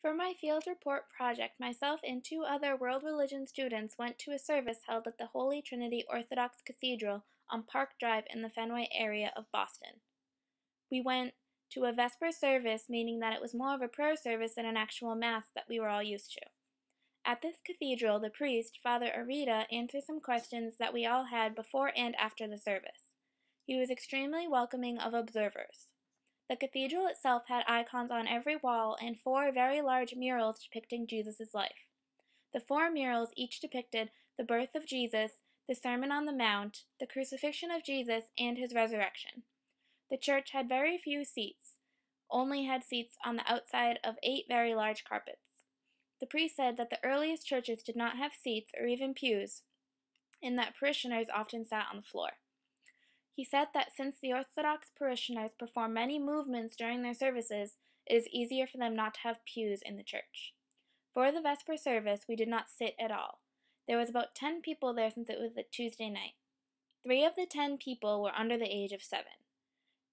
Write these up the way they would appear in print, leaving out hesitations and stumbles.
For my field report project, myself and two other world religion students went to a service held at the Holy Trinity Orthodox Cathedral on Park Drive in the Fenway area of Boston. We went to a Vesper service, meaning that it was more of a prayer service than an actual Mass that we were all used to. At this cathedral, the priest, Father Arita, answered some questions that we all had before and after the service. He was extremely welcoming of observers. The cathedral itself had icons on every wall and four very large murals depicting Jesus' life. The four murals each depicted the birth of Jesus, the Sermon on the Mount, the crucifixion of Jesus, and his resurrection. The church had very few seats, only had seats on the outside of 8 very large carpets. The priest said that the earliest churches did not have seats or even pews, and that parishioners often sat on the floor. He said that since the Orthodox parishioners perform many movements during their services, it is easier for them not to have pews in the church. For the Vesper service, we did not sit at all. There was about 10 people there since it was a Tuesday night. 3 of the 10 people were under the age of 7.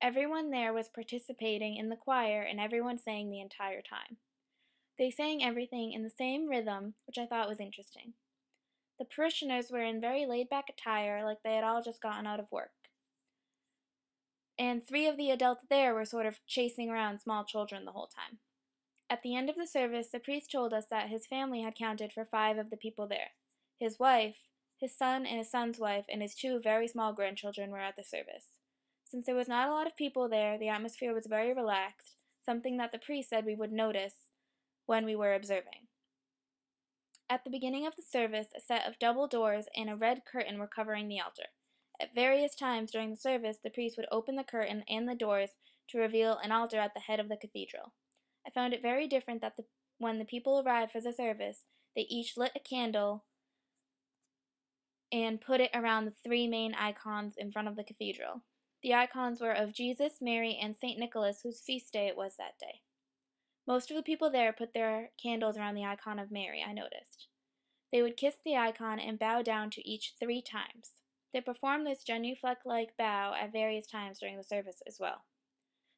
Everyone there was participating in the choir, and everyone sang the entire time. They sang everything in the same rhythm, which I thought was interesting. The parishioners were in very laid-back attire, like they had all just gotten out of work. And 3 of the adults there were sort of chasing around small children the whole time. At the end of the service, the priest told us that his family had counted for 5 of the people there. His wife, his son and his son's wife, and his 2 very small grandchildren were at the service. Since there was not a lot of people there, the atmosphere was very relaxed, something that the priest said we would notice when we were observing. At the beginning of the service, a set of double doors and a red curtain were covering the altar. At various times during the service, the priest would open the curtain and the doors to reveal an altar at the head of the cathedral. I found it very different that when the people arrived for the service, they each lit a candle and put it around the 3 main icons in front of the cathedral. The icons were of Jesus, Mary, and St. Nicholas, whose feast day it was that day. Most of the people there put their candles around the icon of Mary, I noticed. They would kiss the icon and bow down to each 3 times. They performed this genuflect-like bow at various times during the service as well.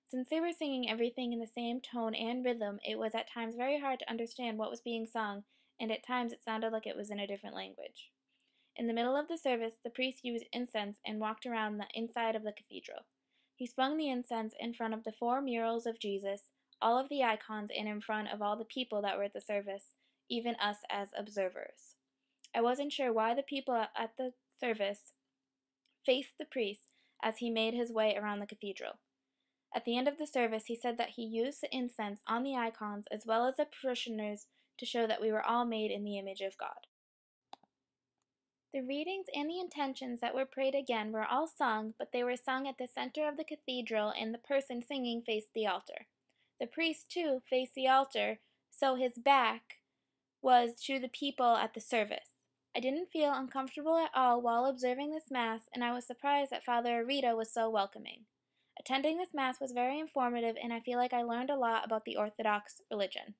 Since they were singing everything in the same tone and rhythm, it was at times very hard to understand what was being sung, and at times it sounded like it was in a different language. In the middle of the service, the priest used incense and walked around the inside of the cathedral. He swung the incense in front of the 4 murals of Jesus, all of the icons, and in front of all the people that were at the service, even us as observers. I wasn't sure why the people at the service faced the priest as he made his way around the cathedral. At the end of the service, he said that he used the incense on the icons as well as the parishioners to show that we were all made in the image of God. The readings and the intentions that were prayed again were all sung, but they were sung at the center of the cathedral, and the person singing faced the altar. The priest, too, faced the altar, so his back was to the people at the service. I didn't feel uncomfortable at all while observing this Mass, and I was surprised that Father Arita was so welcoming. Attending this Mass was very informative, and I feel like I learned a lot about the Orthodox religion.